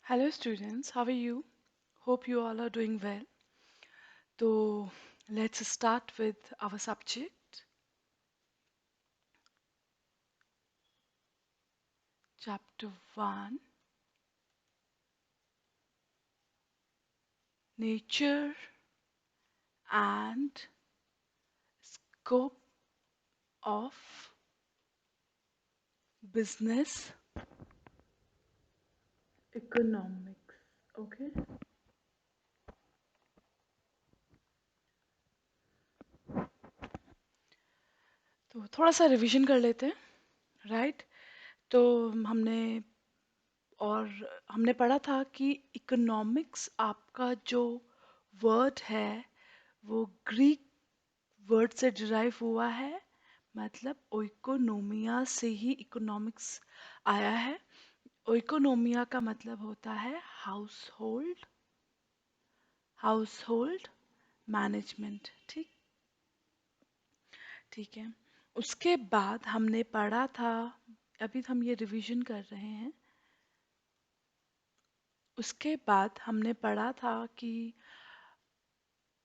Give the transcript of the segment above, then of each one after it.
Hello students, how are you? Hope you all are doing well. So let's start with our subject, chapter 1, nature and scope of business economics. Okay? तो थोड़ा सा revision कर लेते हैं, right? तो हमने और हमने पढ़ा था कि इकोनॉमिक्स आपका जो वर्ड है वो ग्रीक वर्ड से डिराइव हुआ है, मतलब ओइकोनोमिया से ही इकोनॉमिक्स आया है। ओइकोनोमिया का मतलब होता है हाउस होल्ड मैनेजमेंट। ठीक ठीक है। उसके बाद हमने पढ़ा था, अभी हम ये रिवीजन कर रहे हैं। उसके बाद हमने पढ़ा था कि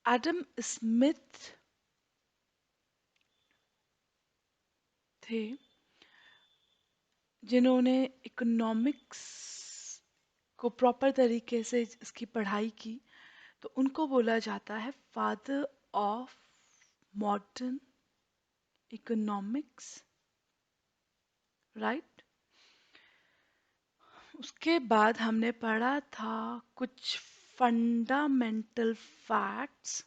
एडम स्मिथ थे जिन्होंने इकोनॉमिक्स को प्रॉपर तरीके से इसकी पढ़ाई की, तो उनको बोला जाता है father of modern economics, right. उसके बाद हमने पढ़ा था कुछ फंडामेंटल फैक्ट्स।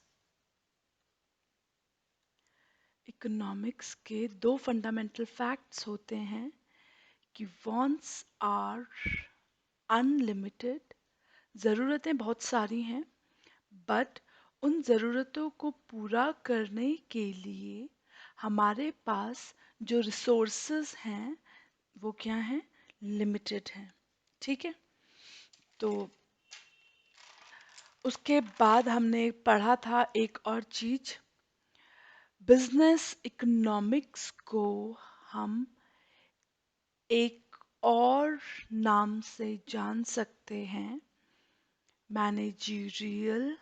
इकोनॉमिक्स के दो फंडामेंटल फैक्ट्स होते हैं कि वॉन्ट्स आर अनलिमिटेड, ज़रूरतें बहुत सारी हैं, बट उन ज़रूरतों को पूरा करने के लिए हमारे पास जो रिसोर्सेज हैं वो क्या हैं? लिमिटेड हैं। ठीक है। तो उसके बाद हमने पढ़ा था एक और चीज, बिजनेस इकोनॉमिक्स को हम एक और नाम से जान सकते हैं, मैनेजरियल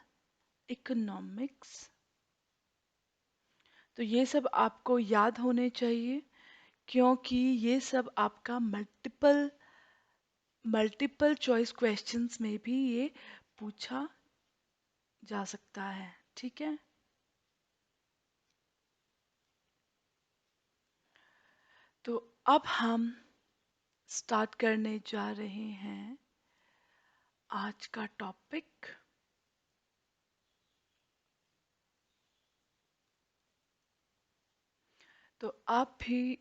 इकोनॉमिक्स। तो ये सब आपको याद होने चाहिए, क्योंकि ये सब आपका मल्टीपल मल्टीपल चॉइस क्वेश्चंस में भी ये पूछा जा सकता है। ठीक है। तो अब हम स्टार्ट करने जा रहे हैं आज का टॉपिक। तो आप भी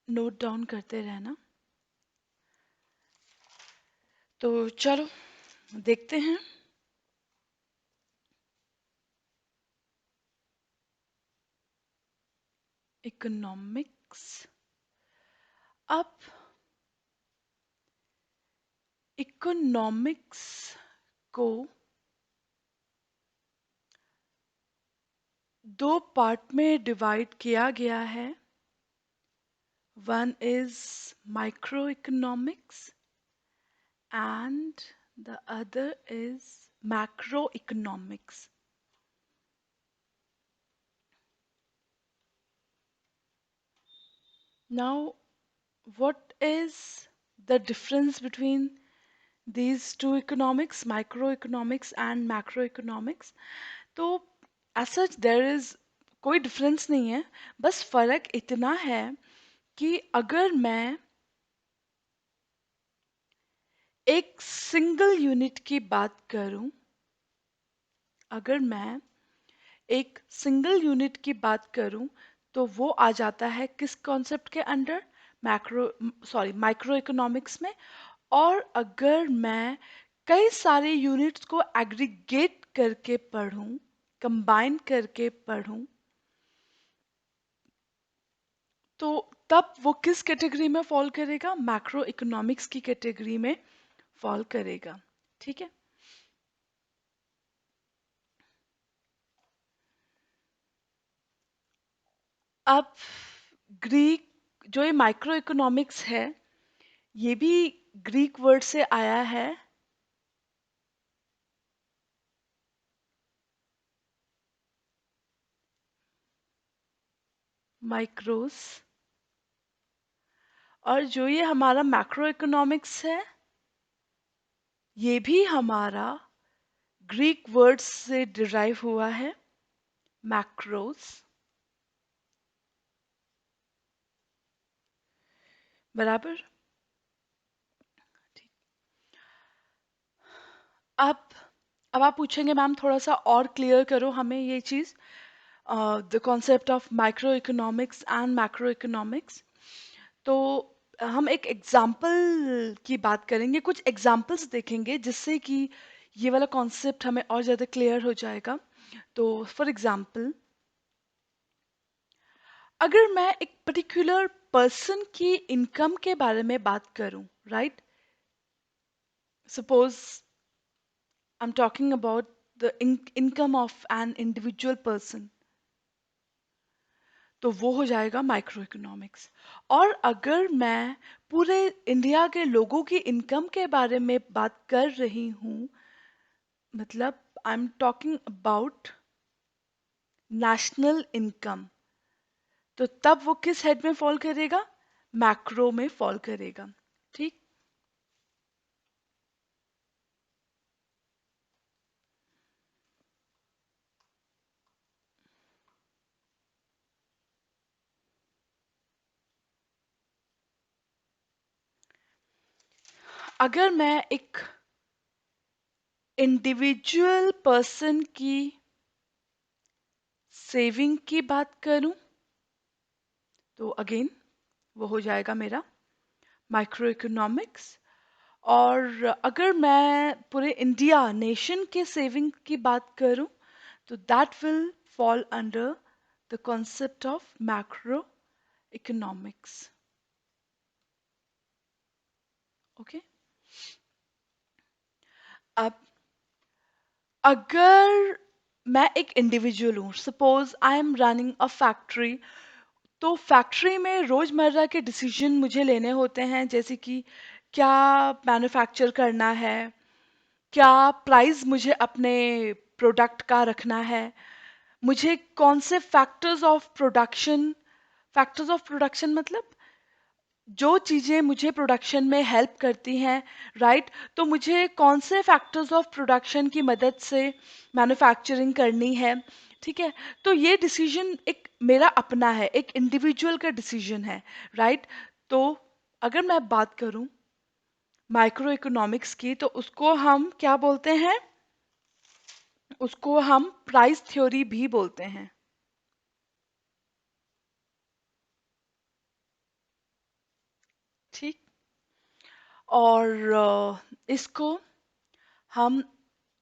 नोट डाउन करते रहना। तो चलो देखते हैं। इकोनॉमिक्स। अब इकोनॉमिक्स को दो पार्ट में डिवाइड किया गया है। One is micro economics and the other is macroeconomics. Now, what is the difference between these two economics, microeconomics and macroeconomics? तो as such there is कोई डिफरेंस नहीं है, बस फर्क इतना है कि अगर मैं एक सिंगल यूनिट की बात करूं, अगर मैं एक सिंगल यूनिट की बात करूं तो वो आ जाता है किस कॉन्सेप्ट के अंडर? माइक्रो इकोनॉमिक्स में। और अगर मैं कई सारे यूनिट्स को एग्रीगेट करके पढूं, कंबाइन करके पढूं, तो तब वो किस कैटेगरी में फॉल करेगा? मैक्रो इकोनॉमिक्स की कैटेगरी में फॉल करेगा। ठीक है। अब ग्रीक जो ये माइक्रो इकोनॉमिक्स है, ये भी ग्रीक वर्ड से आया है, माइक्रोस। और जो ये हमारा मैक्रो इकोनॉमिक्स है, ये भी हमारा ग्रीक वर्ड से डिराइव हुआ है, मैक्रोस। बराबर। ठीक। अब अब आप पूछेंगे मैम थोड़ा सा और क्लियर करो हमें ये चीज़, the concept of micro economics and macro economics. तो हम एक एग्जाम्पल की बात करेंगे, कुछ एग्जाम्पल्स देखेंगे जिससे कि ये वाला कॉन्सेप्ट हमें और ज़्यादा क्लियर हो जाएगा। तो फॉर एग्जाम्पल, अगर मैं एक पर्टिकुलर पर्सन की इनकम के बारे में बात करूं, right, suppose I am talking about the income of an individual person, तो वो हो जाएगा माइक्रो इकोनॉमिक्स। और अगर मैं पूरे इंडिया के लोगों की इनकम के बारे में बात कर रही हूँ, मतलब I am talking about national income, तो तब वो किस हेड में फॉल करेगा? मैक्रो में फॉल करेगा। ठीक। अगर मैं एक इंडिविजुअल पर्सन की सेविंग की बात करूं, तो अगेन वो हो जाएगा मेरा माइक्रो इकोनॉमिक्स। और अगर मैं पूरे इंडिया नेशन के सेविंग की बात करूं, तो that will fall under the concept of macro economics. Okay. अब अगर मैं एक इंडिविजुअल हूँ, suppose I am running a factory, तो फैक्ट्री में रोजमर्रा के डिसीजन मुझे लेने होते हैं, जैसे कि क्या मैन्युफैक्चर करना है, क्या प्राइस मुझे अपने प्रोडक्ट का रखना है, मुझे कौन से फैक्टर्स ऑफ प्रोडक्शन मतलब जो चीज़ें मुझे प्रोडक्शन में हेल्प करती हैं, राइट, तो मुझे कौन से फैक्टर्स ऑफ प्रोडक्शन की मदद से मैन्युफैक्चरिंग करनी है। ठीक है। तो ये डिसीजन एक मेरा अपना है, एक इंडिविजुअल का डिसीजन है, राइट। तो अगर मैं बात करूं माइक्रो इकोनॉमिक्स की, तो उसको हम क्या बोलते हैं? उसको हम प्राइस थ्योरी भी बोलते हैं। ठीक। और इसको हम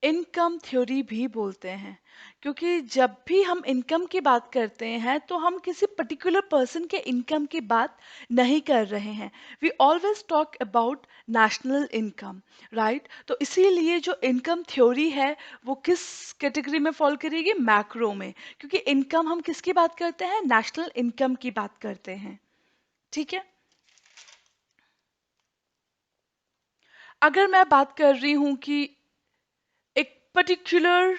इनकम थ्योरी भी बोलते हैं, क्योंकि जब भी हम इनकम की बात करते हैं तो हम किसी पर्टिकुलर पर्सन के इनकम की बात नहीं कर रहे हैं। We always talk about national income, right. तो इसीलिए जो इनकम थ्योरी है वो किस कैटेगरी में फॉल करेगी? मैक्रो में, क्योंकि इनकम हम किसकी बात करते हैं? नेशनल इनकम की बात करते हैं। ठीक है। अगर मैं बात कर रही हूं कि एक पर्टिकुलर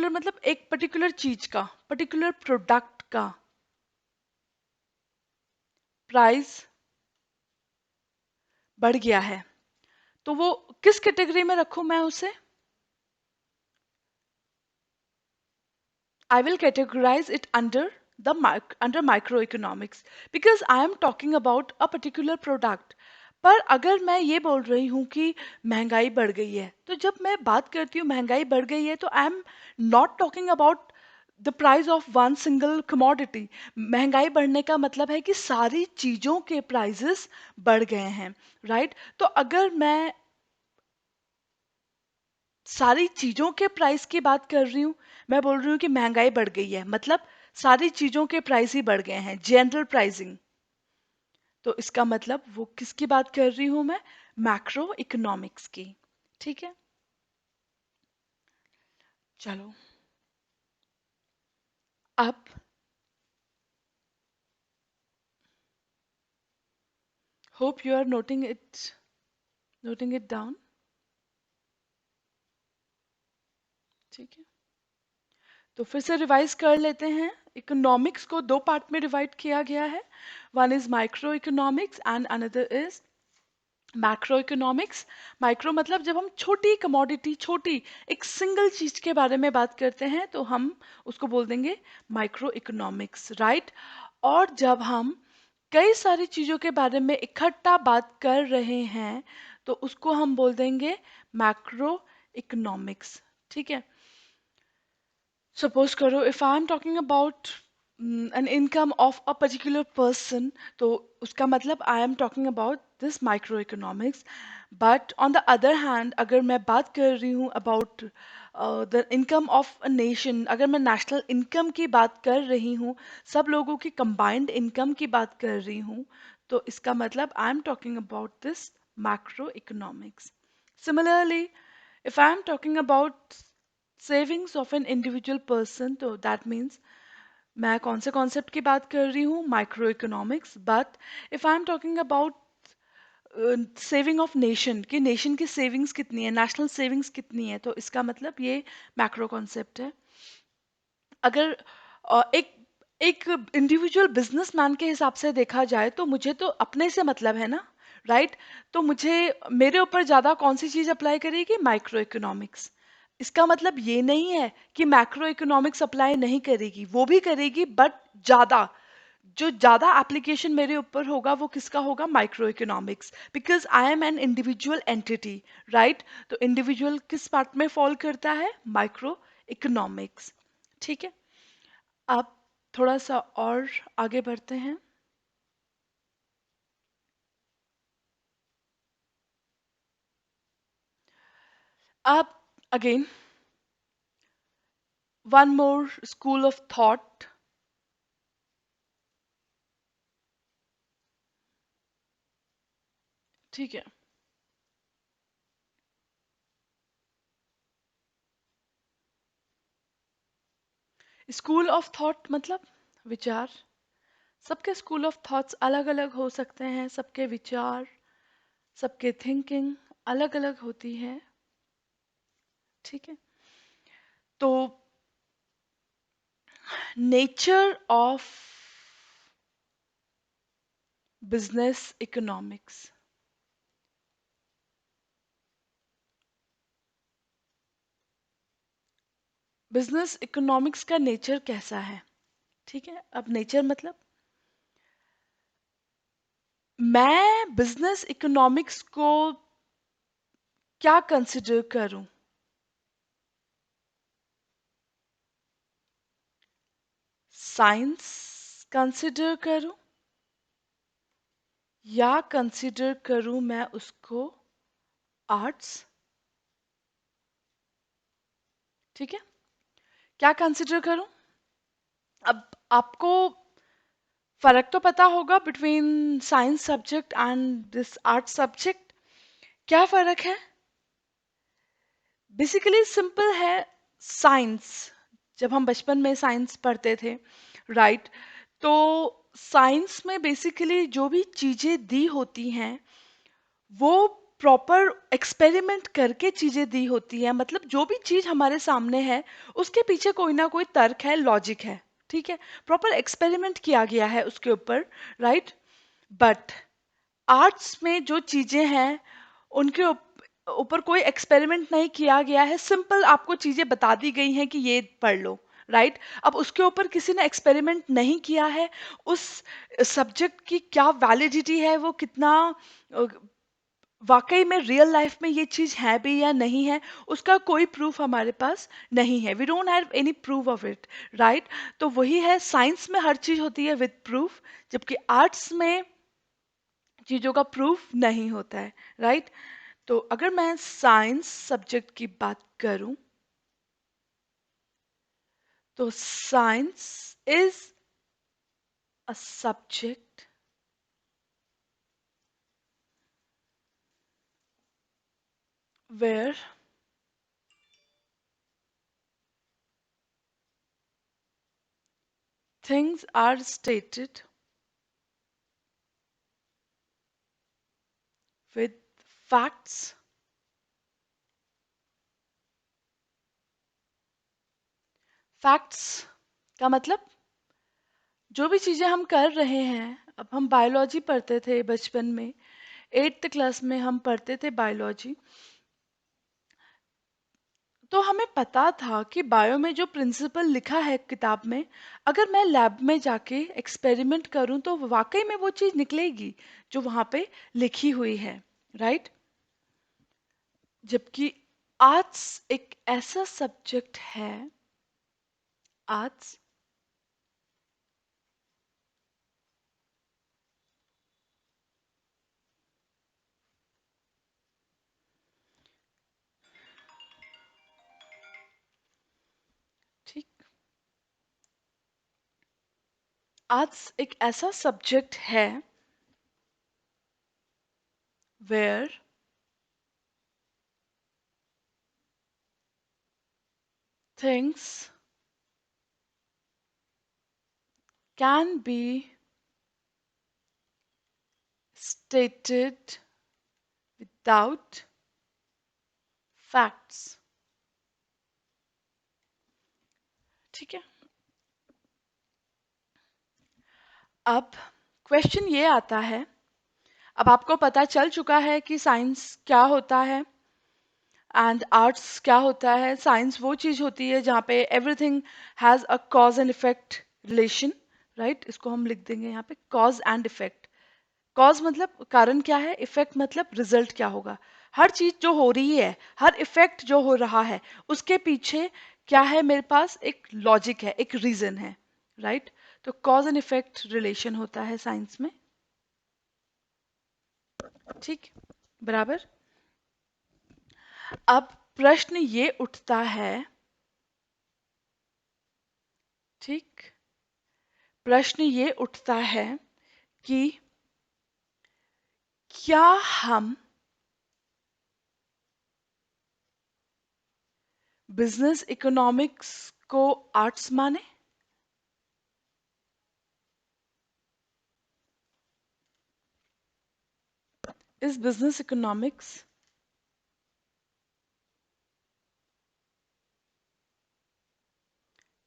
मतलब एक पर्टिकुलर चीज का, पर्टिकुलर प्रोडक्ट का प्राइस बढ़ गया है, तो वो किस कैटेगरी में रखूं मैं उसे? I will categorize it under under microeconomics, because I am talking about a particular product. पर अगर मैं ये बोल रही हूँ कि महंगाई बढ़ गई है, तो जब मैं बात करती हूँ महंगाई बढ़ गई है, तो I am not talking about the price of one single commodity. महंगाई बढ़ने का मतलब है कि सारी चीजों के प्राइसेस बढ़ गए हैं, राइट। तो अगर मैं सारी चीजों के प्राइस की बात कर रही हूँ, मैं बोल रही हूँ कि महंगाई बढ़ गई है, मतलब सारी चीजों के प्राइस ही बढ़ गए हैं, जनरल प्राइसिंग। तो इसका मतलब वो किसकी बात कर रही हूं मैं? मैक्रो इकोनॉमिक्स की। ठीक है। चलो, अब hope you are noting it down. ठीक है. तो फिर से रिवाइज कर लेते हैं. इकोनॉमिक्स को दो पार्ट में डिवाइड किया गया है. One is micro economics and another is macro economics. Micro मतलब जब हम छोटी कमोडिटी, छोटी एक सिंगल चीज के बारे में बात करते हैं तो हम उसको बोल देंगे माइक्रो इकोनॉमिक्स, राइट. और जब हम कई सारी चीजों के बारे में इकट्ठा बात कर रहे हैं तो उसको हम बोल देंगे मैक्रो इकोनॉमिक्स. ठीक है. सपोज करो if I am talking about an income of a particular person, तो उसका मतलब I am talking about this micro economics. But on the other hand अगर मैं बात कर रही हूँ about the income of a nation, अगर मैं नेशनल इनकम की बात कर रही हूँ, सब लोगों की कंबाइंड इनकम की बात कर रही हूँ, तो इसका मतलब I am talking about this macro economics. Similarly, if I am talking about savings of an individual person, तो that means मैं कौन से कॉन्सेप्ट की बात कर रही हूँ, micro economics. But if I am talking about saving of nation, कि नेशन की सेविंग्स कितनी है, नेशनल सेविंग्स कितनी है, तो इसका मतलब ये मैक्रो कॉन्सेप्ट है. अगर एक एक इंडिविजुअल बिजनेसमैन के हिसाब से देखा जाए तो मुझे तो अपने से मतलब है ना, राइट. तो मुझे मेरे ऊपर ज्यादा कौन सी चीज अप्लाई करेगी, माइक्रो इकोनॉमिक्स. इसका मतलब ये नहीं है कि मैक्रो इकोनॉमिक्स अप्लाई नहीं करेगी, वो भी करेगी बट ज्यादा. जो ज्यादा एप्लीकेशन मेरे ऊपर होगा वो किसका होगा, micro economics, because I am an individual entity, right. तो इंडिविजुअल किस पार्ट में फॉल करता है, माइक्रो इकोनॉमिक्स. ठीक है. अब थोड़ा सा और आगे बढ़ते हैं. अब again one more school of thought. ठीक है. स्कूल ऑफ थॉट मतलब विचार. सबके स्कूल ऑफ थॉट्स अलग अलग हो सकते हैं, सबके विचार, सबके थिंकिंग अलग अलग होती है. ठीक है. तो nature of business economics. Business economics का नेचर कैसा है. ठीक है. अब नेचर मतलब मैं बिजनेस इकोनॉमिक्स को क्या कंसिडर करूं. साइंस कंसिडर करूं या कंसिडर करूं मैं उसको आर्ट्स. ठीक है. क्या कंसिडर करूं. अब आपको फर्क तो पता होगा between science subject and this art subject. क्या फर्क है. बेसिकली सिंपल है. साइंस, जब हम बचपन में साइंस पढ़ते थे, राइट, तो साइंस में बेसिकली जो भी चीजें दी होती हैं वो प्रॉपर एक्सपेरिमेंट करके चीजें दी होती है. मतलब जो भी चीज हमारे सामने है उसके पीछे कोई ना कोई तर्क है, लॉजिक है. ठीक है. प्रॉपर एक्सपेरिमेंट किया गया है उसके ऊपर, राइट. बट आर्ट्स में जो चीजें हैं उनके ऊपर कोई एक्सपेरिमेंट नहीं किया गया है. सिंपल आपको चीजें बता दी गई हैं कि ये पढ़ लो, राइट. अब उसके ऊपर किसी ने एक्सपेरिमेंट नहीं किया है. उस सब्जेक्ट की क्या वैलिडिटी है, वो कितना वाकई में रियल लाइफ में ये चीज है भी या नहीं है, उसका कोई प्रूफ हमारे पास नहीं है. We don't have any proof of it, right. तो वही है, साइंस में हर चीज होती है विद प्रूफ, जबकि आर्ट्स में चीजों का प्रूफ नहीं होता है, राइट. तो अगर मैं साइंस सब्जेक्ट की बात करूं तो science is a subject where things are stated with facts. Facts का मतलब जो भी चीजें हम कर रहे हैं, अब हम बायोलॉजी पढ़ते थे बचपन में, 8th क्लास में हम पढ़ते थे बायोलॉजी। तो हमें पता था कि बायो में जो प्रिंसिपल लिखा है किताब में, अगर मैं लैब में जाके एक्सपेरिमेंट करूं तो वाकई में वो चीज निकलेगी जो वहां पे लिखी हुई है, राइट। जबकि आर्ट्स एक ऐसा सब्जेक्ट है, आर्ट्स ठीक, आर्ट्स एक ऐसा सब्जेक्ट है where things can be stated without facts। ठीक है, अब क्वेश्चन ये आता है, अब आपको पता चल चुका है कि साइंस क्या होता है एंड आर्ट्स क्या होता है। साइंस वो चीज होती है जहाँ पे everything has a cause and effect relation, right. इसको हम लिख देंगे यहाँ पे कॉज एंड इफेक्ट। कॉज मतलब कारण क्या है, इफेक्ट मतलब रिजल्ट क्या होगा। हर चीज जो हो रही है, हर इफेक्ट जो हो रहा है, उसके पीछे क्या है, मेरे पास एक लॉजिक है, एक रीजन है, राइट। तो कॉज एंड इफेक्ट रिलेशन होता है साइंस में, ठीक, बराबर। अब प्रश्न ये उठता है, ठीक, प्रश्न ये उठता है कि क्या हम बिजनेस इकोनॉमिक्स को आर्ट्स माने। इस बिजनेस इकोनॉमिक्स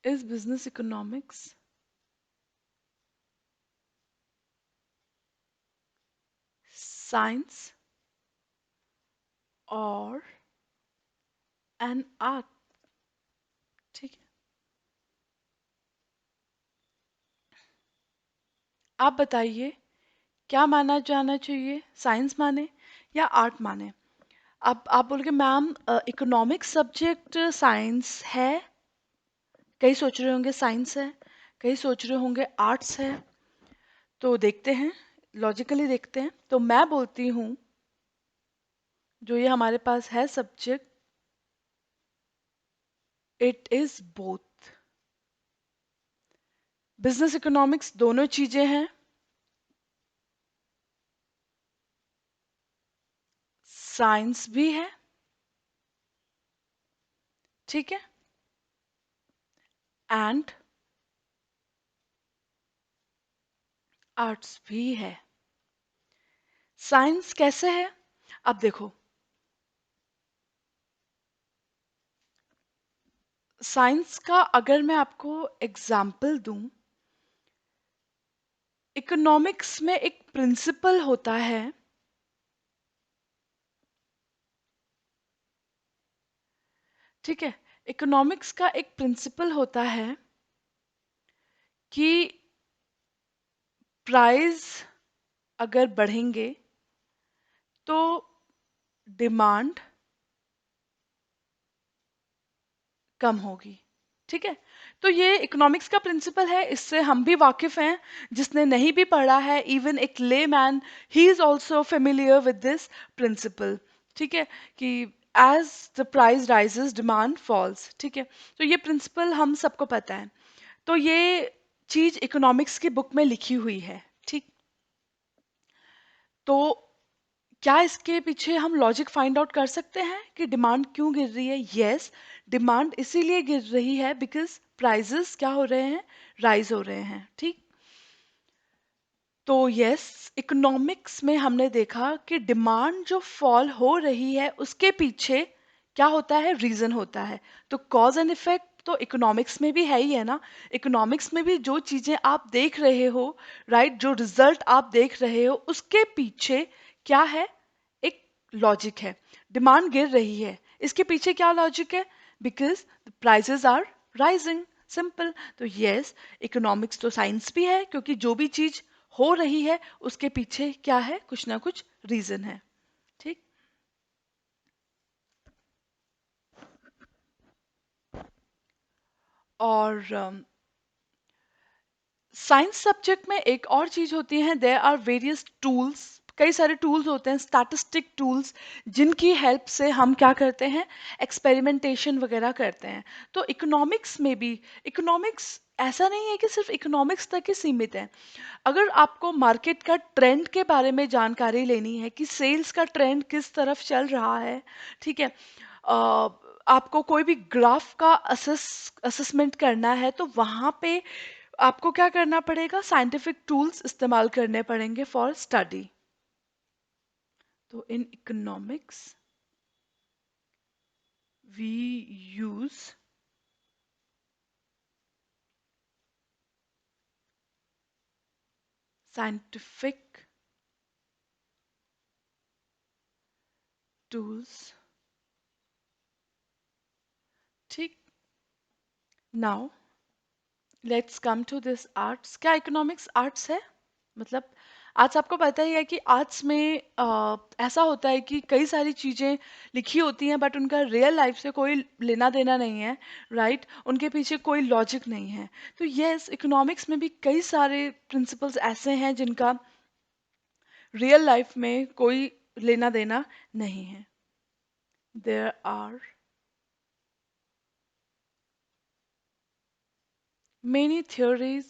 इस बिजनेस इकोनॉमिक्स साइंस और एन आर्ट, ठीक है। आप बताइए क्या माना जाना चाहिए, साइंस माने या आर्ट माने। अब आप बोलोगे मैम इकोनॉमिक्स सब्जेक्ट साइंस है, कई सोच रहे होंगे साइंस है, कई सोच रहे होंगे आर्ट्स है। तो देखते हैं, लॉजिकली देखते हैं। तो मैं बोलती हूँ जो ये हमारे पास है subject, it is both. Business economics दोनों चीजें हैं, साइंस भी है, ठीक है, एंड आर्ट्स भी है। साइंस कैसे है, अब देखो, साइंस का अगर मैं आपको एग्जाम्पल दूं, इकोनॉमिक्स में एक प्रिंसिपल होता है, ठीक है। इकोनॉमिक्स का एक प्रिंसिपल होता है कि प्राइस अगर बढ़ेंगे तो डिमांड कम होगी, ठीक है। तो ये इकोनॉमिक्स का प्रिंसिपल है, इससे हम भी वाकिफ हैं। जिसने नहीं भी पढ़ा है, इवन एक layman, he is also familiar with this principle, ठीक है, कि as the price rises demand falls, ठीक है। तो ये प्रिंसिपल हम सबको पता है। तो ये चीज इकोनॉमिक्स की बुक में लिखी हुई है, ठीक। तो क्या इसके पीछे हम लॉजिक फाइंड आउट कर सकते हैं कि डिमांड क्यों गिर रही है। यस, डिमांड इसीलिए गिर रही है बिकॉज प्राइजेस क्या हो रहे हैं, राइज हो रहे हैं, ठीक। तो यस, इकोनॉमिक्स में हमने देखा कि डिमांड जो फॉल हो रही है उसके पीछे क्या होता है, रीजन होता है। तो कॉज एंड इफेक्ट तो इकोनॉमिक्स में भी है ही है ना। इकोनॉमिक्स में भी जो चीजें आप देख रहे हो, राइट, जो रिजल्ट आप देख रहे हो उसके पीछे क्या है, एक लॉजिक है। डिमांड गिर रही है, इसके पीछे क्या लॉजिक है, because the prices are rising, simple. तो यस, इकोनॉमिक्स तो साइंस भी है, क्योंकि जो भी चीज हो रही है उसके पीछे क्या है, कुछ ना कुछ रीजन है। ठीक। और साइंस सब्जेक्ट में एक और चीज होती है, देयर आर वेरियस टूल्स, कई सारे टूल्स होते हैं, स्टैटिस्टिक टूल्स, जिनकी हेल्प से हम क्या करते हैं, एक्सपेरिमेंटेशन वगैरह करते हैं। तो इकोनॉमिक्स में भी, इकोनॉमिक्स ऐसा नहीं है कि सिर्फ इकोनॉमिक्स तक ही सीमित है। अगर आपको मार्केट का ट्रेंड के बारे में जानकारी लेनी है कि सेल्स का ट्रेंड किस तरफ चल रहा है, ठीक है, आपको कोई भी ग्राफ का असेसमेंट करना है, तो वहां पे आपको क्या करना पड़ेगा, साइंटिफिक टूल्स इस्तेमाल करने पड़ेंगे फॉर स्टडी। तो in economics we use scientific tools. ठीक। Now let's come to this arts. क्या इकोनॉमिक्स आर्ट्स है? मतलब आर्ट्स, आपको पता ही है कि आर्ट्स में ऐसा होता है कि कई सारी चीजें लिखी होती हैं बट उनका रियल लाइफ से कोई लेना देना नहीं है, राइट, उनके पीछे कोई लॉजिक नहीं है। तो यस, इकोनॉमिक्स में भी कई सारे प्रिंसिपल्स ऐसे हैं जिनका रियल लाइफ में कोई लेना देना नहीं है। There are many theories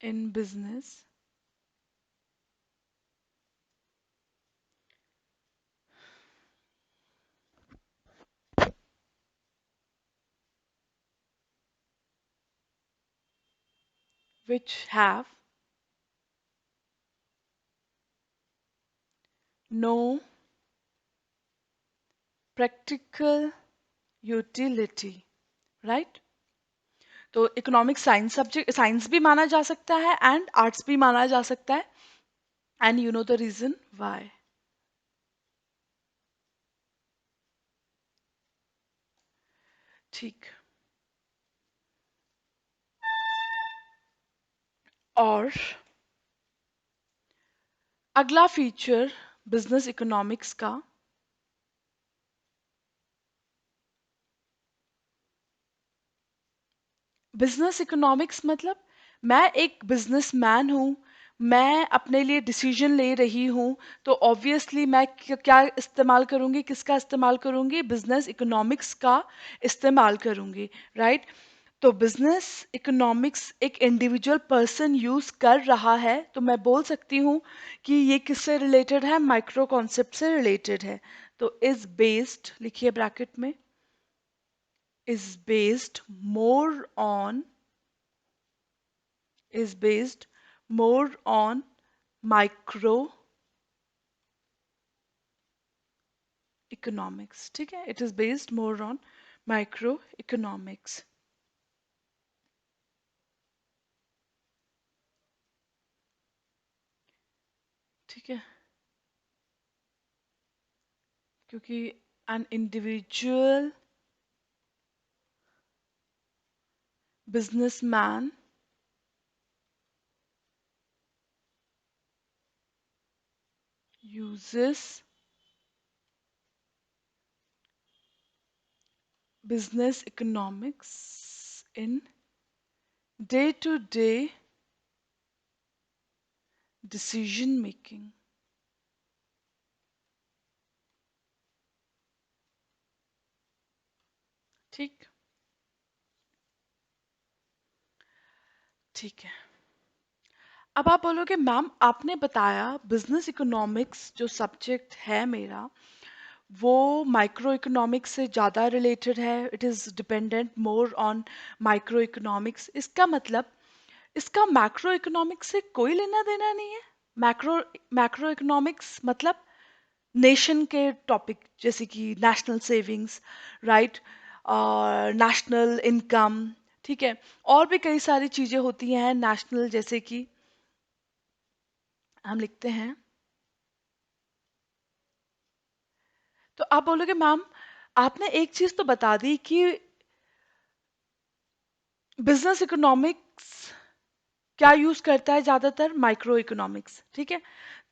in business which have no practical utility, right? तो इकोनॉमिक्स साइंस सब्जेक्ट, साइंस भी माना जा सकता है एंड आर्ट्स भी माना जा सकता है, and you know the reason why. ठीक। और अगला फीचर बिजनेस इकोनॉमिक्स का, बिजनेस इकोनॉमिक्स मतलब मैं एक बिजनेसमैन हूँ, मैं अपने लिए डिसीजन ले रही हूँ, तो ऑब्वियसली मैं क्या इस्तेमाल करूँगी, किसका इस्तेमाल करूँगी, बिजनेस इकोनॉमिक्स का इस्तेमाल करूँगी, राइट। तो बिजनेस इकोनॉमिक्स एक इंडिविजुअल पर्सन यूज कर रहा है, तो मैं बोल सकती हूँ कि ये किससे रिलेटेड है, माइक्रो कॉन्सेप्ट से रिलेटेड है। तो इज बेस्ड, लिखिए ब्रैकेट में, is based more on, is based more on micro economics। ठीक है, it is based more on micro economics। ठीक है, क्योंकि an individual businessman uses business economics in day to day decision making। ठीक। ठीक है। अब आप बोलोगे मैम आपने बताया बिजनेस इकोनॉमिक्स जो सब्जेक्ट है मेरा, वो माइक्रो इकोनॉमिक्स से ज़्यादा रिलेटेड है, it is dependent more on micro economics. इसका मतलब इसका मैक्रो इकोनॉमिक्स से कोई लेना देना नहीं है। मैक्रो मैक्रो इकोनॉमिक्स मतलब नेशन के टॉपिक, जैसे कि नेशनल सेविंग्स, राइट, और नेशनल इनकम, ठीक है, और भी कई सारी चीजें होती हैं नेशनल, जैसे कि हम लिखते हैं। तो आप बोलोगे मैम आपने एक चीज तो बता दी कि बिजनेस इकोनॉमिक्स क्या यूज करता है ज्यादातर, माइक्रो इकोनॉमिक्स, ठीक है।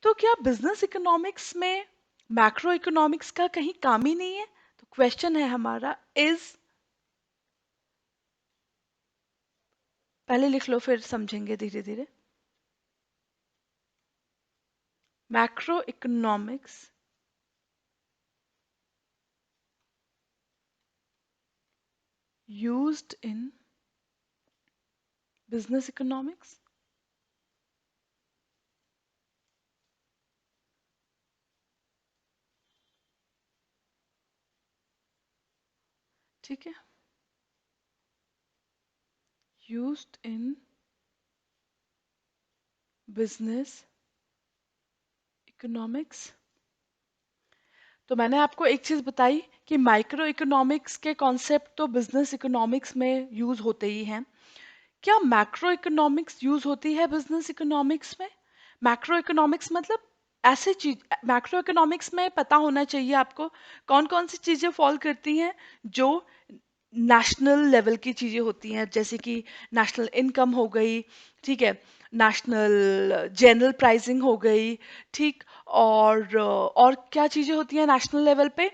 तो क्या बिजनेस इकोनॉमिक्स में मैक्रो इकोनॉमिक्स का कहीं काम ही नहीं है? तो क्वेश्चन है हमारा इज, पहले लिख लो फिर समझेंगे धीरे धीरे। Macro economics used in business economics, ठीक है, यूज्ड इन बिजनेस इकोनॉमिक्स। तो मैंने आपको एक चीज बताई कि माइक्रो इकोनॉमिक्स के कॉन्सेप्ट तो बिजनेस इकोनॉमिक्स में यूज होते ही हैं। क्या मैक्रो इकोनॉमिक्स यूज होती है बिजनेस इकोनॉमिक्स में? मैक्रो इकोनॉमिक्स मतलब ऐसे चीज, मैक्रो इकोनॉमिक्स में पता होना चाहिए आपको कौन कौन सी चीजें फॉल करती हैं जो नेशनल लेवल की चीजें होती हैं, जैसे कि नेशनल इनकम हो गई, ठीक है, नेशनल जनरल प्राइसिंग हो गई, ठीक, और क्या चीजें होती हैं नेशनल लेवल पे?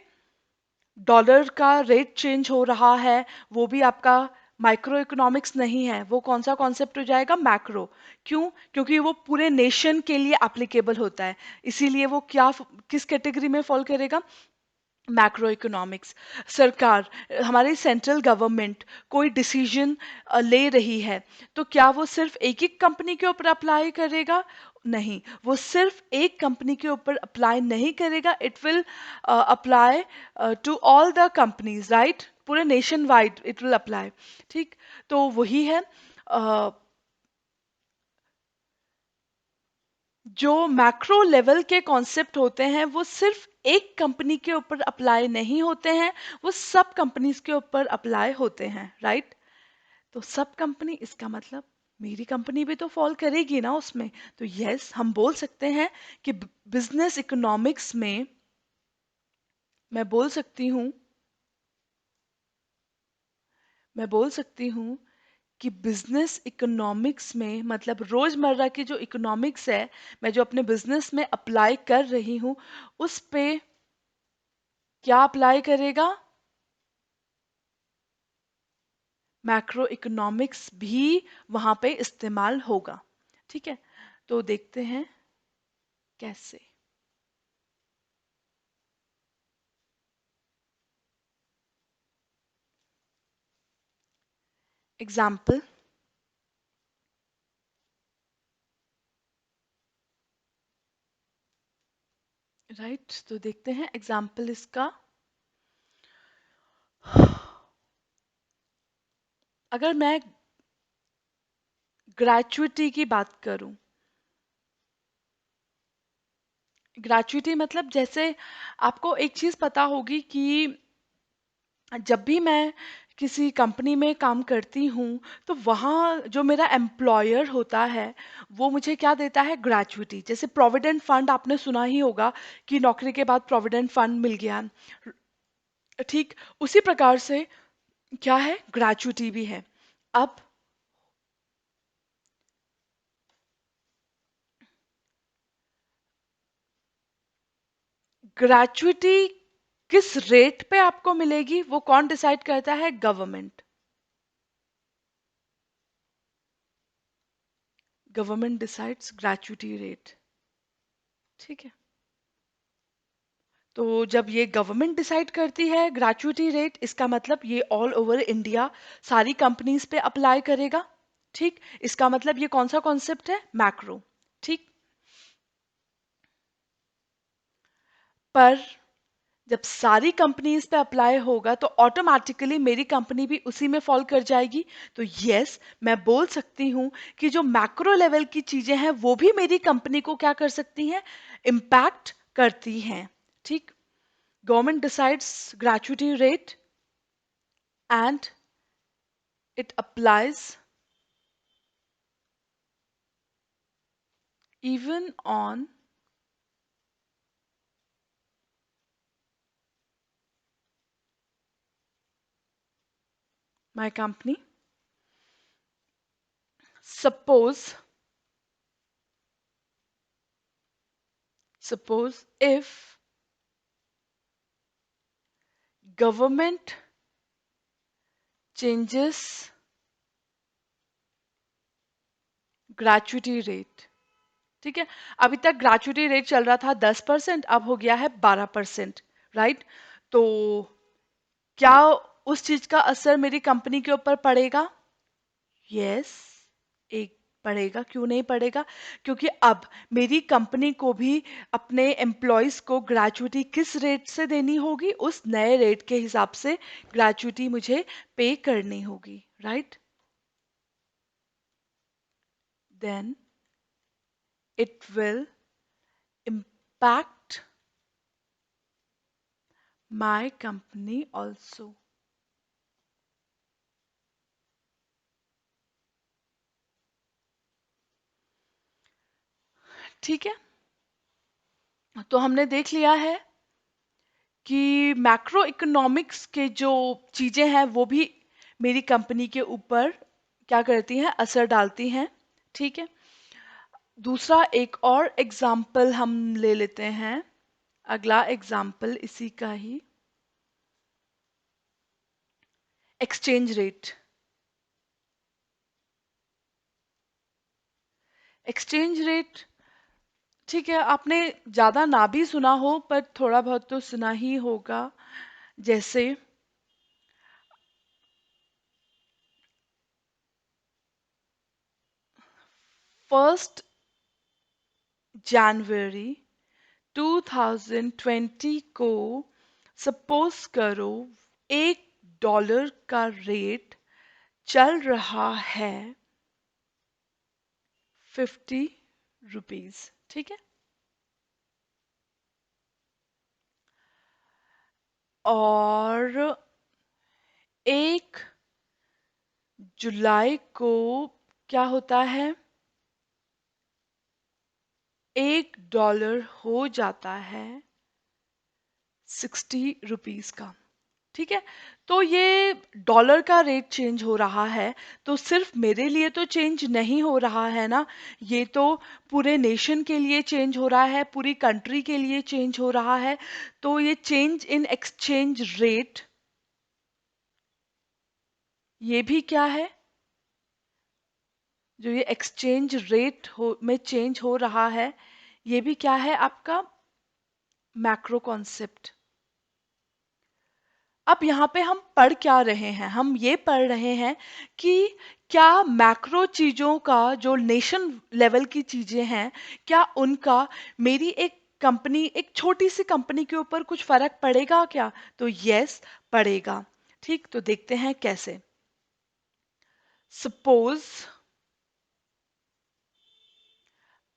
डॉलर का रेट चेंज हो रहा है, वो भी आपका माइक्रो इकोनॉमिक्स नहीं है, वो कौन सा कॉन्सेप्ट हो जाएगा? मैक्रो। क्यों? क्योंकि वो पूरे नेशन के लिए एप्लीकेबल होता है, इसीलिए वो क्या, किस कैटेगरी में फॉल करेगा? Macro economics. सरकार, हमारी सेंट्रल गवर्नमेंट कोई डिसीजन ले रही है, तो क्या वो सिर्फ एक एक कंपनी के ऊपर अप्लाई करेगा? नहीं, वो सिर्फ एक कंपनी के ऊपर अप्लाई नहीं करेगा, it will apply to all the companies, right, पूरे nation wide it will apply, ठीक। तो वही है, uh, जो मैक्रो लेवल के कॉन्सेप्ट होते हैं वो सिर्फ एक कंपनी के ऊपर अप्लाई नहीं होते हैं, वो सब कंपनीज के ऊपर अप्लाई होते हैं, राइट। तो सब कंपनी, इसका मतलब मेरी कंपनी भी तो फॉल करेगी ना उसमें। तो यस, हम बोल सकते हैं कि बिजनेस इकोनॉमिक्स में मैं बोल सकती हूँ, मैं बोल सकती हूँ कि बिजनेस इकोनॉमिक्स में मतलब रोजमर्रा की जो इकोनॉमिक्स है, मैं जो अपने बिजनेस में अप्लाई कर रही हूँ, उस पे क्या अप्लाई करेगा? मैक्रो इकोनॉमिक्स भी वहां पे इस्तेमाल होगा, ठीक है। तो देखते हैं कैसे। एग्जाम्पल, राइट, तो देखते हैं एग्जाम्पल इसका। अगर मैं ग्रेचुइटी की बात करूं, ग्रेचुइटी मतलब जैसे आपको एक चीज पता होगी कि जब भी मैं किसी कंपनी में काम करती हूँ, तो वहाँ जो मेरा एम्प्लॉयर होता है वो मुझे क्या देता है? ग्रेचुइटी। जैसे प्रोविडेंट फंड आपने सुना ही होगा कि नौकरी के बाद प्रोविडेंट फंड मिल गया, ठीक, उसी प्रकार से क्या है? ग्रेचुइटी भी है। अब ग्रेचुइटी किस रेट पे आपको मिलेगी वो कौन डिसाइड करता है? Government. Government decides gratuity rate, ठीक है। तो जब ये गवर्नमेंट डिसाइड करती है ग्रेचुइटी रेट, इसका मतलब ये ऑल ओवर इंडिया सारी कंपनीज पे अप्लाई करेगा, ठीक। इसका मतलब ये कौन सा कॉन्सेप्ट है? मैक्रो, ठीक। पर जब सारी कंपनीज पे अप्लाई होगा तो ऑटोमेटिकली मेरी कंपनी भी उसी में फॉल कर जाएगी। तो यस, मैं बोल सकती हूँ कि जो मैक्रो लेवल की चीजें हैं वो भी मेरी कंपनी को क्या कर सकती हैं, इम्पैक्ट करती हैं। ठीक। Government decides gratuity rate and it applies even on my company. Suppose if government changes gratuity rate, ठीक है। अभी तक ग्रेचुटी रेट चल रहा था 10%, अब हो गया है 12%, राइट। तो क्या उस चीज का असर मेरी कंपनी के ऊपर पड़ेगा? यस, एक पड़ेगा। क्यों नहीं पड़ेगा? क्योंकि अब मेरी कंपनी को भी अपने एम्प्लॉयज को ग्रेचुटी किस रेट से देनी होगी, उस नए रेट के हिसाब से ग्रेचुटी मुझे पे करनी होगी, right. Then it will impact my company also. ठीक है। तो हमने देख लिया है कि मैक्रो इकोनॉमिक्स के जो चीजें हैं वो भी मेरी कंपनी के ऊपर क्या करती हैं, असर डालती हैं। ठीक है। दूसरा एक और एग्जाम्पल हम ले लेते हैं, अगला एग्जाम्पल इसी का ही, एक्सचेंज रेट। एक्सचेंज रेट, ठीक है, आपने ज्यादा ना भी सुना हो पर थोड़ा बहुत तो सुना ही होगा। जैसे फर्स्ट जनवरी 2020 को सपोज करो $1 का रेट चल रहा है 50 रुपीज, ठीक है। और 1 जुलाई को क्या होता है, $1 हो जाता है 60 रुपीज का। ठीक है। तो ये डॉलर का रेट चेंज हो रहा है, तो सिर्फ मेरे लिए तो चेंज नहीं हो रहा है ना, ये तो पूरे नेशन के लिए चेंज हो रहा है, पूरी कंट्री के लिए चेंज हो रहा है। तो ये चेंज इन एक्सचेंज रेट, ये भी क्या है, जो ये एक्सचेंज रेट हो में चेंज हो रहा है, ये भी क्या है आपका मैक्रो कॉन्सेप्ट। अब यहाँ पे हम पढ़ क्या रहे हैं, हम ये पढ़ रहे हैं कि क्या मैक्रो चीजों का, जो नेशन लेवल की चीजें हैं, क्या उनका मेरी एक कंपनी, एक छोटी सी कंपनी के ऊपर कुछ फर्क पड़ेगा क्या? तो यस, पड़ेगा। ठीक, तो देखते हैं कैसे। सपोज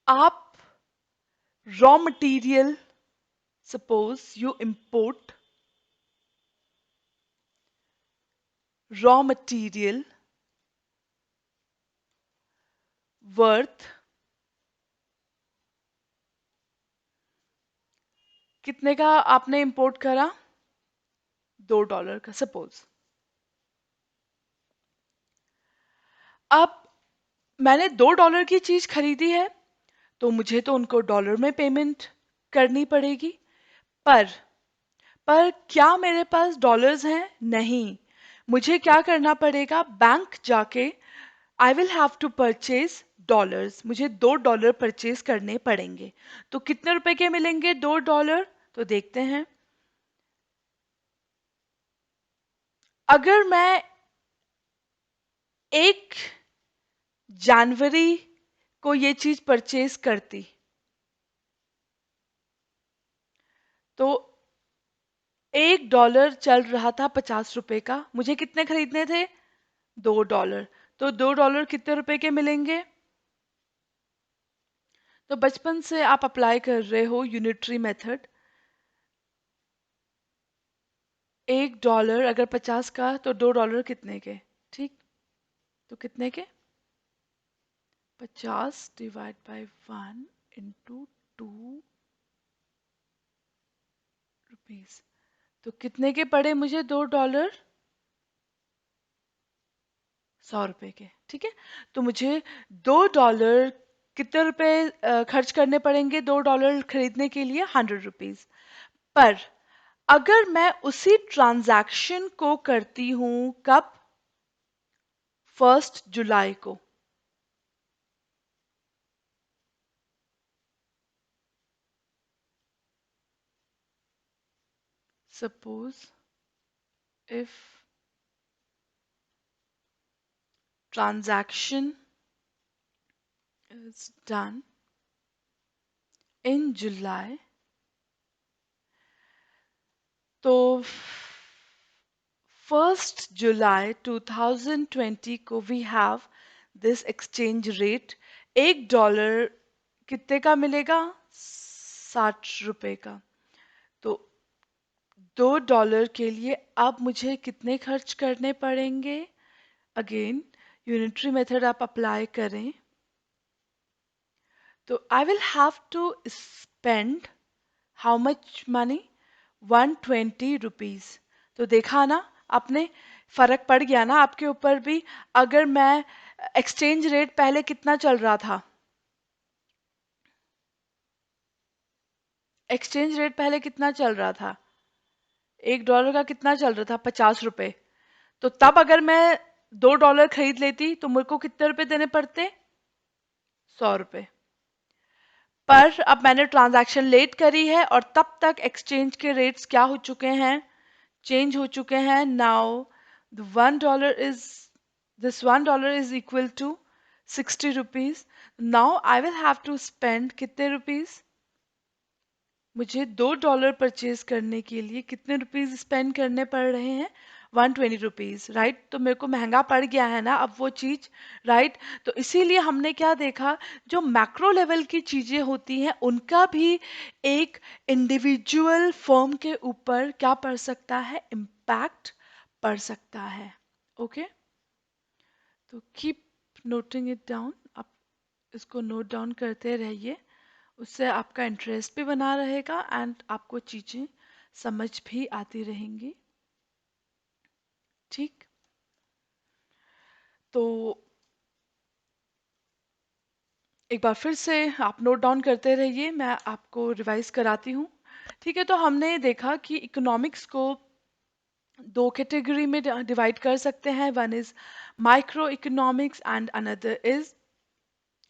आप raw material, suppose you import raw material worth कितने का आपने इंपोर्ट करा, $2 का सपोज। अब मैंने $2 की चीज खरीदी है, तो मुझे तो उनको डॉलर में पेमेंट करनी पड़ेगी। पर पर क्या मेरे पास डॉलर्स हैं? नहीं। मुझे क्या करना पड़ेगा, बैंक जाके I will have to purchase dollars, मुझे $2 परचेज करने पड़ेंगे। तो कितने रुपए के मिलेंगे $2? तो देखते हैं। अगर मैं 1 जनवरी को ये चीज परचेज करती, तो $1 चल रहा था 50 रुपए का, मुझे कितने खरीदने थे? $2। तो $2 कितने रुपए के मिलेंगे? तो बचपन से आप अप्लाई कर रहे हो यूनिटरी मेथड। $1 अगर 50 का तो $2 कितने के? ठीक, तो कितने के? 50 ÷ 1 इंटू 2 रुपीज। तो कितने के पड़े मुझे $2? 100 रुपए के। ठीक है, तो मुझे $2 कितने रुपए खर्च करने पड़ेंगे $2 खरीदने के लिए? 100 रुपीज। पर अगर मैं उसी ट्रांजैक्शन को करती हूं कब? 1 जुलाई को। Suppose if transaction is done in July, तो 1 जुलाई 2020 को we have this exchange rate। $1 कितने का मिलेगा? 60 रुपए का। तो $2 के लिए अब मुझे कितने खर्च करने पड़ेंगे? अगेन यूनिटरी मेथड आप अप्लाई करें तो I will have to spend how much money? 120 rupees. तो देखा ना आपने, फर्क पड़ गया ना आपके ऊपर भी। अगर मैं एक्सचेंज रेट पहले कितना चल रहा था? एक्सचेंज रेट पहले कितना चल रहा था? $1 का कितना चल रहा था? 50 रुपए। तो तब अगर मैं $2 खरीद लेती तो मुझे को कितने रुपए देने पड़ते? 100 रुपए। पर अब मैंने ट्रांजैक्शन लेट करी है और तब तक एक्सचेंज के रेट्स क्या हो चुके हैं? चेंज हो चुके हैं। Now the $1 is equal to 60 rupees। Now I will have to spend कितने रुपीस? मुझे $2 परचेज करने के लिए कितने रुपीज स्पेंड करने पड़ रहे हैं? 120 रुपीज। राइट, तो मेरे को महंगा पड़ गया है ना अब वो चीज। राइट, तो इसीलिए हमने क्या देखा, जो मैक्रो लेवल की चीजें होती हैं उनका भी एक इंडिविजुअल फर्म के ऊपर क्या पड़ सकता है? इम्पैक्ट पड़ सकता है। ओके, तो कीप नोटिंग इट डाउन। आप इसको नोट डाउन करते रहिए, उससे आपका इंटरेस्ट भी बना रहेगा एंड आपको चीजें समझ भी आती रहेंगी। ठीक, तो एक बार फिर से आप नोट डाउन करते रहिए, मैं आपको रिवाइज कराती हूँ। ठीक है, तो हमने देखा कि इकोनॉमिक्स को दो कैटेगरी में डिवाइड कर सकते हैं। One is micro economics and another is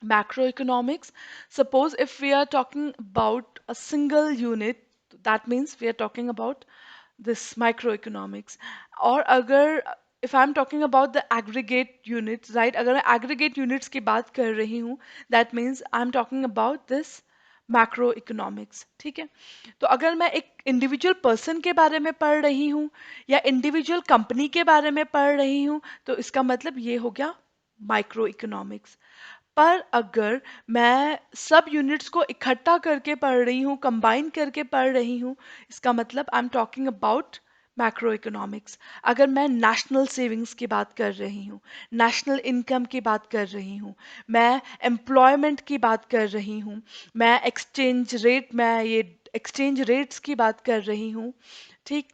macroeconomics। Suppose if we are talking about a single unit, that means we are talking about this microeconomics। और अगर if I'm talking about the aggregate units, right, अगर मैं aggregate units की बात कर रही हूँ, that means I'm talking about this macro economics. ठीक है, तो अगर मैं एक इंडिविजुअल पर्सन के बारे में पढ़ रही हूँ या इंडिविजुअल कंपनी के बारे में पढ़ रही हूँ तो इसका मतलब ये हो गया माइक्रो इकोनॉमिक्स। पर अगर मैं सब यूनिट्स को इकट्ठा करके पढ़ रही हूँ, कंबाइन करके पढ़ रही हूँ, इसका मतलब I am talking about macro economics. अगर मैं नेशनल सेविंग्स की बात कर रही हूँ, नेशनल इनकम की बात कर रही हूँ, मैं एम्प्लॉयमेंट की बात कर रही हूँ, मैं ये एक्सचेंज रेट्स की बात कर रही हूँ, ठीक,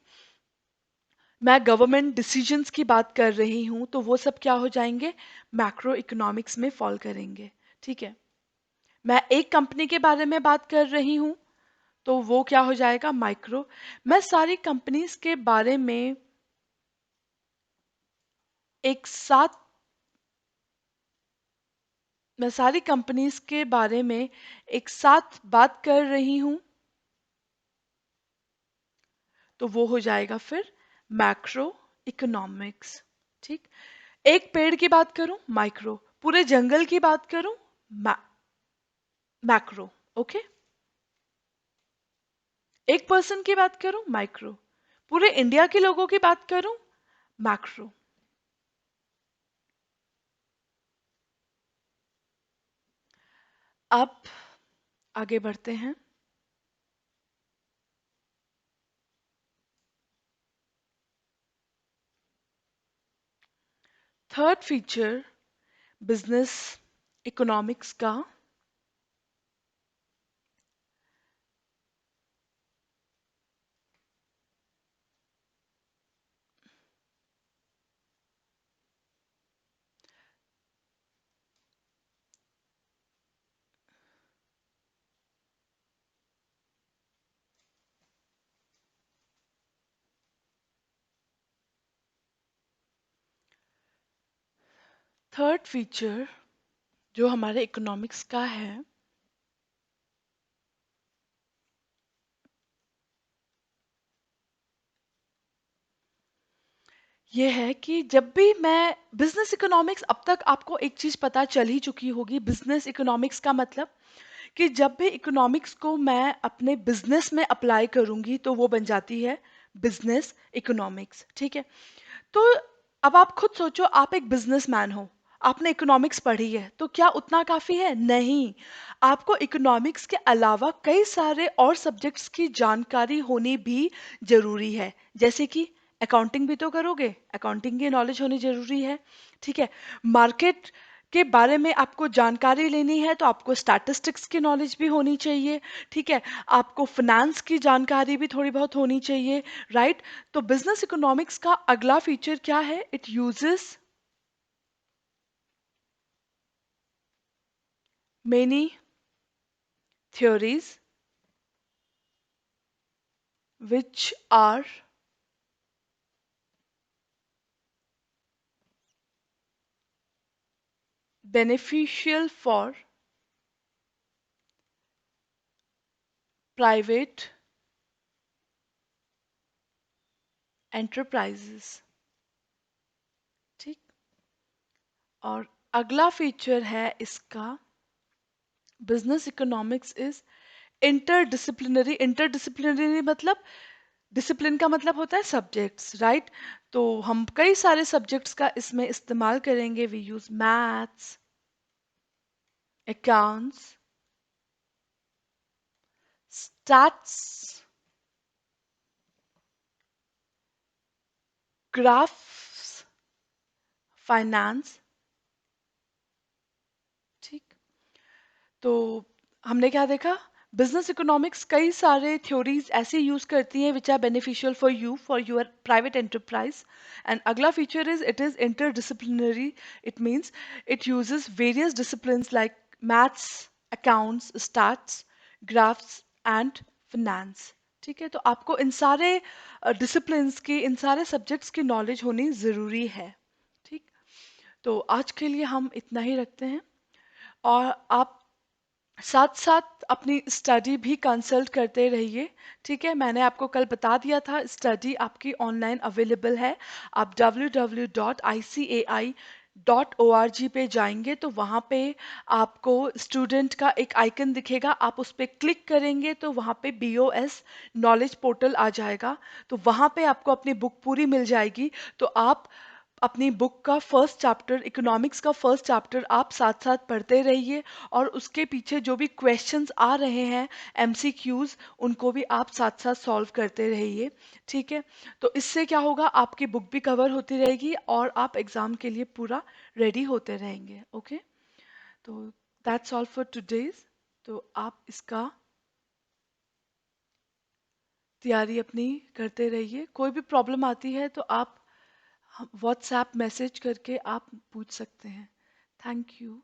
मैं गवर्नमेंट डिसीजंस की बात कर रही हूँ, तो वो सब क्या हो जाएंगे? मैक्रो इकोनॉमिक्स में फॉल करेंगे। ठीक है, मैं एक कंपनी के बारे में बात कर रही हूँ तो वो क्या हो जाएगा? माइक्रो। मैं सारी कंपनीज के बारे में एक साथ मैं सारी कंपनीज के बारे में एक साथ बात कर रही हूँ तो वो हो जाएगा फिर मैक्रो इकोनॉमिक्स। ठीक, एक पेड़ की बात करूं माइक्रो, पूरे जंगल की बात करूं मैक्रो। ओके, एक पर्सन की बात करूं माइक्रो, पूरे इंडिया के लोगों की बात करूं, मैक्रो। अब आगे बढ़ते हैं। थर्ड फीचर बिजनेस इकोनॉमिक्स का। थर्ड फीचर जो हमारे इकोनॉमिक्स का है, ये है कि जब भी मैं बिजनेस इकोनॉमिक्स, अब तक आपको एक चीज पता चल ही चुकी होगी, बिजनेस इकोनॉमिक्स का मतलब कि जब भी इकोनॉमिक्स को मैं अपने बिजनेस में अप्लाई करूंगी तो वो बन जाती है बिजनेस इकोनॉमिक्स। ठीक है। तो अब आप खुद सोचो, आप एक बिजनेसमैन हो, आपने इकोनॉमिक्स पढ़ी है, तो क्या उतना काफी है? नहीं। आपको इकोनॉमिक्स के अलावा कई सारे और सब्जेक्ट्स की जानकारी होनी भी जरूरी है। जैसे कि अकाउंटिंग भी तो करोगे, अकाउंटिंग की नॉलेज होनी जरूरी है। ठीक है। मार्केट के बारे में आपको जानकारी लेनी है तो आपको स्टैटिस्टिक्स की नॉलेज भी होनी चाहिए। ठीक है। आपको फिनेंस की जानकारी भी थोड़ी बहुत होनी चाहिए। राइट। तो बिजनेस इकोनॉमिक्स का अगला फीचर क्या है? It uses many theories which are beneficial for private enterprises। ठीक। और अगला फीचर है इसका, business economics is interdisciplinary. Interdisciplinary मतलब, डिसिप्लिन का मतलब होता है सब्जेक्ट्स, राइट। तो हम कई सारे सब्जेक्ट्स का इसमें इस्तेमाल करेंगे। We use maths, accounts, stats, graphs, finance. ठीक। तो हमने क्या देखा? बिजनेस इकोनॉमिक्स कई सारे थ्योरीज ऐसे यूज करती हैं which are beneficial for you, for your private enterprise. And अगला feature is it is interdisciplinary. It means it uses various disciplines like maths, accounts, stats, graphs and finance. ठीक है। तो आपको इन सारे डिसिप्लिन्स की, इन सारे सब्जेक्ट्स की नॉलेज होनी जरूरी है। ठीक। तो आज के लिए हम इतना ही रखते हैं। और आप साथ साथ अपनी स्टडी भी कंसल्ट करते रहिए। ठीक है। मैंने आपको कल बता दिया था, स्टडी आपकी ऑनलाइन अवेलेबल है। आप www.icai.org पे जाएंगे तो वहाँ पे आपको स्टूडेंट का एक आइकन दिखेगा, आप उस पर क्लिक करेंगे तो वहाँ पे BOS नॉलेज पोर्टल आ जाएगा। तो वहाँ पे आपको अपनी बुक पूरी मिल जाएगी। तो आप अपनी बुक का फर्स्ट चैप्टर, इकोनॉमिक्स का फर्स्ट चैप्टर आप साथ साथ पढ़ते रहिए, और उसके पीछे जो भी क्वेश्चंस आ रहे हैं, MCQs, उनको भी आप साथ साथ सॉल्व करते रहिए। ठीक है। तो इससे क्या होगा, आपकी बुक भी कवर होती रहेगी और आप एग्जाम के लिए पूरा रेडी होते रहेंगे। ओके। तो दैट्स ऑल फॉर टुडेज। तो आप इसका तैयारी अपनी करते रहिए। कोई भी प्रॉब्लम आती है तो आप व्हाट्सएप मैसेज करके आप पूछ सकते हैं। Thank you.